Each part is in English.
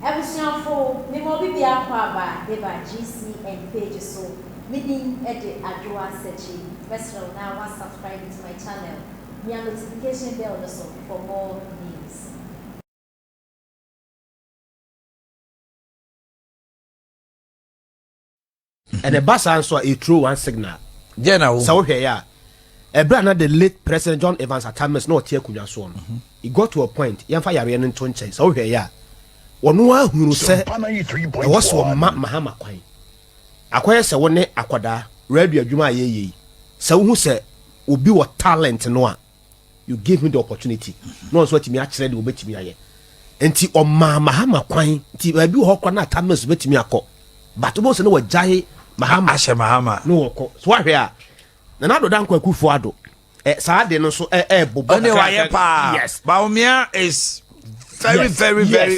Ebusianfo ni mo bi akwa ba deba GCN page so meaning edit adwa search mesro na wa subscribe to my channel me notification bell also for more news. And the bus answer a true one signal. General. So here ya. A brother the late President John Evans Atamis no tie kunya so no. He got to a point yamfa yare no ntonche. So here ya. Ono ahunu se e was so mahama kwan. Akoye se woni akwada radio adwuma ayeye. Se wo hu se obi wo talent no a you give me the opportunity. No so timi a kire de obetimi aye. Enti o mahama kwan. Enti ba bi ho kwa na Atamis betimi akọ. But bo se no wajae mahama ashe mahama no woko. So ahwe a na nado dan kwa kufu ado. Saa de no so bobo. Yes. Bawumia is very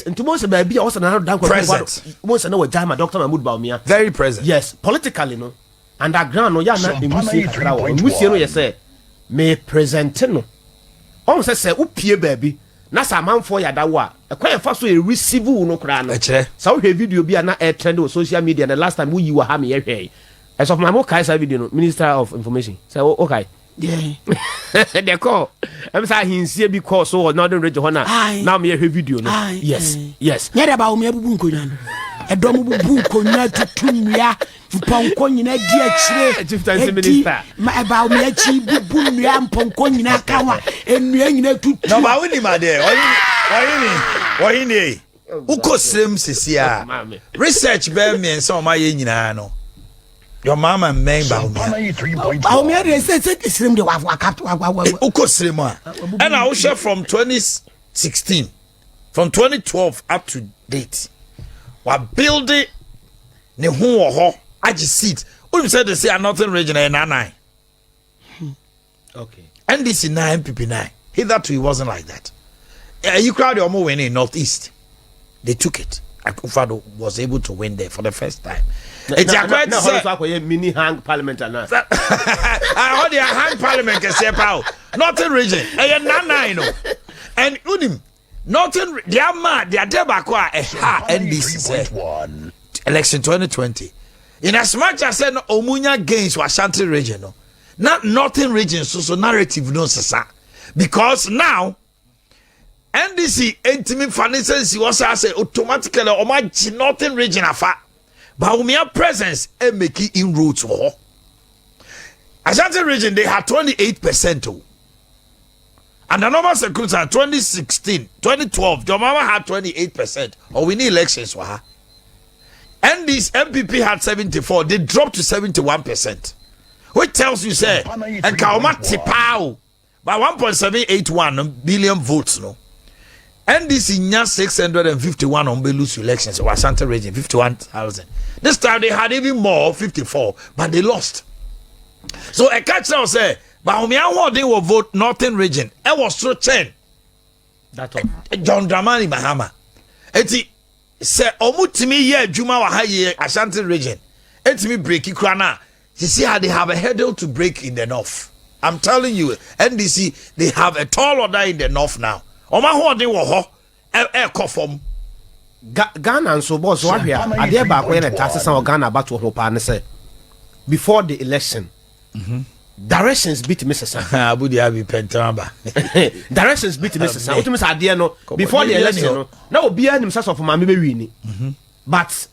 and to most of baby also na dan kwa kufu. Most na wajama Dr. Mahmoud Bawumia. Very present. Yes, politically no. Underground no ya na emusie kakra wo. Emusie no ye say me present no. On say upie baby. Na sa manfo ya dawo a ekwan fa so e receive no kra no. Sa wo hwe video bi na e trend on social media the last time we were ha me ye hwe. As of my mo kai sa video no Minister of Information. Say okay. Yeah. They call. I'm say hinsie bi call so northern region ho na. Now me hwe video no. Yes. Yes. Nyere ba Bawumia bubu nkonya no. Edom bubu nkonya tutumia mponko nyina di akire. Chieftain Minister. Ma Bawumia chi bubu nua mponko nyina kawa. Enua nyina tutu. No ba woni ma de. Oyini. Ukosrem sesia. Research be me so ma ye nyina no. Your mama main Bawumia dey say srem de wa ukosrem a. And I will share from 2016 from 2012 up to date. Wa build it ne ho ho agi seat. Who said they say Northern region and 9. Okay. NDC 9 PP 9. Hitherto it wasn't like that. You crowd your more winning in Northeast. They took it. Akufado was able to win there for the first time. It's a mini hang parliament and I heard the hang parliament can say power. Northern region. And Unim. Northern they are mad. They are debakwa NDC election 2020. In as much as said Omunya gains was Ashanti region. Not Northern region so narrative no sasa. Because now NDC intimate finances was say automatically omaji Northern region afa. Bawumia presence and making inroads for Ashanti region they had 28%. And the normal security 2016, 2012, your mama had 28%. Or we need elections for her. And this MPP had 74. They dropped to 71%. Which tells you, say, and Kaoma tipao by 1.781 billion votes, no. And this in 651 on Belus elections, or Ashanti region, 51,000. This time they had even more, 54, but they lost. So a catch now say, Bawumia they will vote Northern region. It was so 10. That's all. John Dramani Mahama. Eti say omutimi ye adwuma wa ha ye Ashanti region. Etimi break ikrana. You see how they have a hurdle to break in the north. I'm telling you, NDC they have a tall order in the north now. Oma ho de wo ho e kofom. Ghana and so boss what here. Ade ba ko na taxes on Ghana bato ho pa ne say before the election. Directions beat Mrs. Abudi abi pentamba. Directions beat Mrs. What Mrs. Ade no before the election no. Na obi anim sase of mama be wi ni. But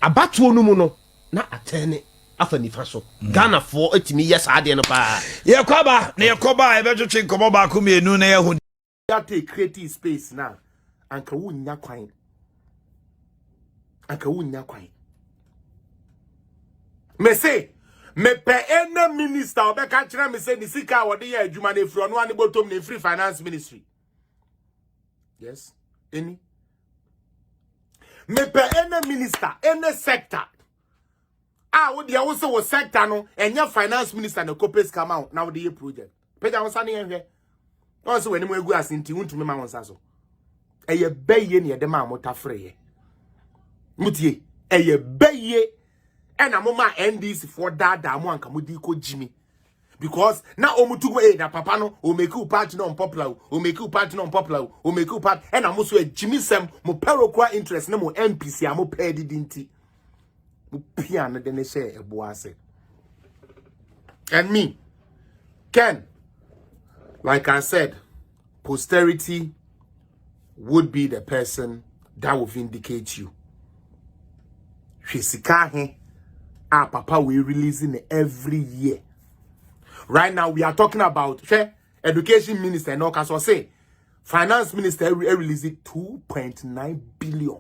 abato no mu no na atene afa nifa so. Ghana for etimi yes ade no pa. Ye kwaba na ye koba e betwetwe nkomo ba ko mienu na ye hu. That take creative space now. Anka wunya kwan. Anka wunya kwan. Me say me pe ene minister obeka kire me say ni sika wo de ye adwuma na free ono ani botom na free finance ministry. Yes. Any. Me pe ene minister ene sector. Wo de wo say wo sector no enya finance minister na copes come out na wo de ye project. Peja wo sa ne hwe. Also when you go as inti wuntumi ma wonsa so. Eye beye ne de ma amota freye. Mutie, eye beye ena mo ma NDC for dada mo anka mudi ko jimi. because now omutu eh na papa no o make you party no unpopular o make you party no unpopular o make you party and am so Jimmy Sam mo perokwa interest na mo MPC am pay didn't mo pia na de ne share ebo ase. And me Ken, like I said, posterity would be the person that will vindicate you. Sika papa we releasing every year. Right now we are talking about education minister and all so say finance minister releasing 2.9 billion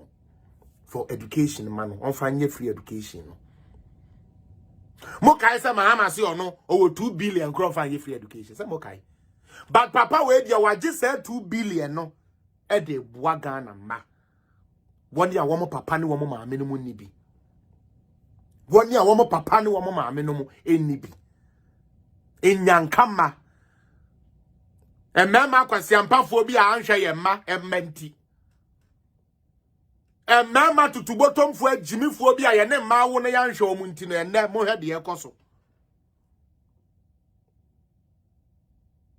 for education man on free education. Mokai say Mahama say no over 2 billion crop free education. Say Mokai. But papa we dia wa just said 2 billion no e de boa Ghana ma. One dia wo mo papa ni wo mo maame no mu ni bi. One dia wo mo papa ni wo mo maame no mu eni bi. Enyankama. Emema kwasi ampafo bi a anhwe ye ma ementi. Emema tutubotomfo agimifo bi a ye ne ma wo ne yanhwe o mu nti no enne mo hwe de ekoso.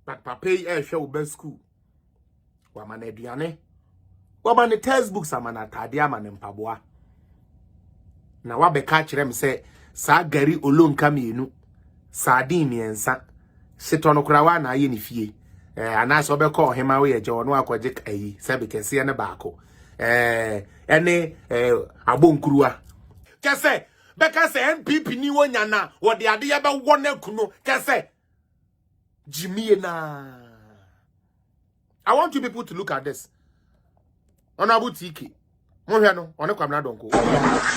But papa hwe wo be school. Wa ma na aduane. Wa ma ne textbooks ama na atade ama ne mpaboa. Na wa be ka kire me se sa gari olonka mienu. Sardine miensa. Sitono kurawa na aye ni fie. Anaso be call him away je ono akwaje ayi sabe kese ne baako. Ene abonkuruwa. Kese beka se NPP ni wonya na wo de ade ya be wona kuno kese Jimmy na. I want you people to look at this. Honorable TK.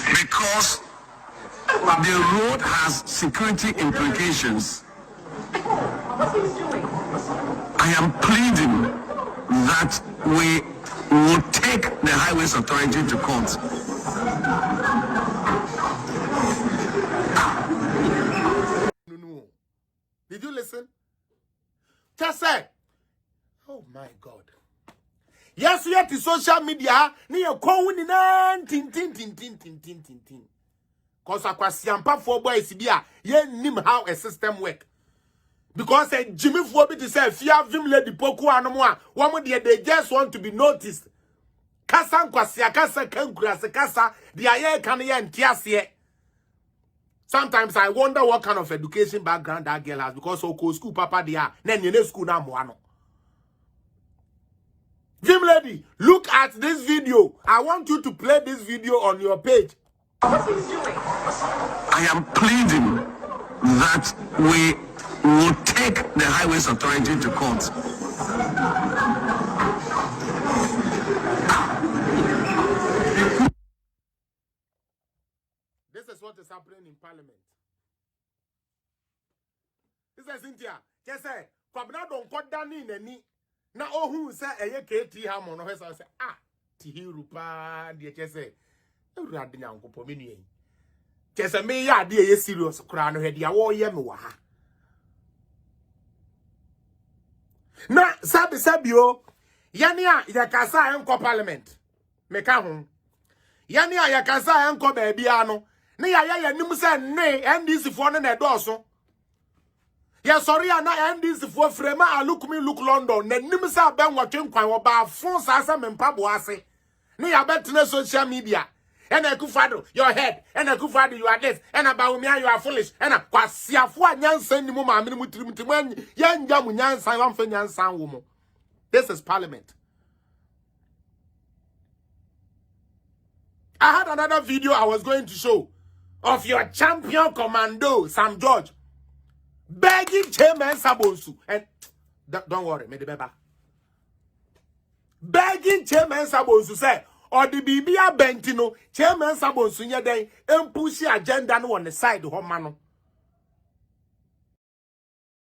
Because the road has security implications. I am pleading that we will take the Highways Authority to court. No. Did you listen? Just say, oh my God. Yes, we have the social media. Ni e ko wuni na tin. Cause akwasiampa for boys bia ye nim how a system work. Because a Jimmy Fobi to say fear vim lady poku anomo one they just want to be noticed. Kasa kwasia kasa kankura se kasa the aye kan ye ntiase. Sometimes I wonder what kind of education background that girl has because so school papa dia na nye school na mo ano. Vim lady, look at this video. I want you to play this video on your page. I am pleading that we will take the Highways Authority to court. This is what is happening in Parliament. This is Cynthia. Just say, Kwabna don't cut down in any. Now, oh, who say a KT Hamon or say, Tihiru pa, dear Jesse. Radina uncle Pomini. Jesse me ya dear serious crown head ya war yemwa. Na sabio Yania yakasa enko Parliament. Meka hon. Yania yakasa enko babiano. Ne ya nim se ne NDC for ne doso. Ya sorry na NDC for frema alukumi look London na nim se ben watwen kwan wo ba fon sa mempabo ase. Ne ya betene social media. And Akufado, your head, and Akufado, you are this, and Bawumia, you are foolish, and a Kwasiafu Nyansen ni mama mutimun yan jamu nyansan wan fe nyansan woman. This is Parliament. I had another video I was going to show of your champion commando, Sam George, begging Chairman Sabonsu. And don't worry, me the beba. Begging Chairman Sabonsu say, or the Bibia Bentino, Chairman Sabonsu, then, and push the agenda on the side of Homano.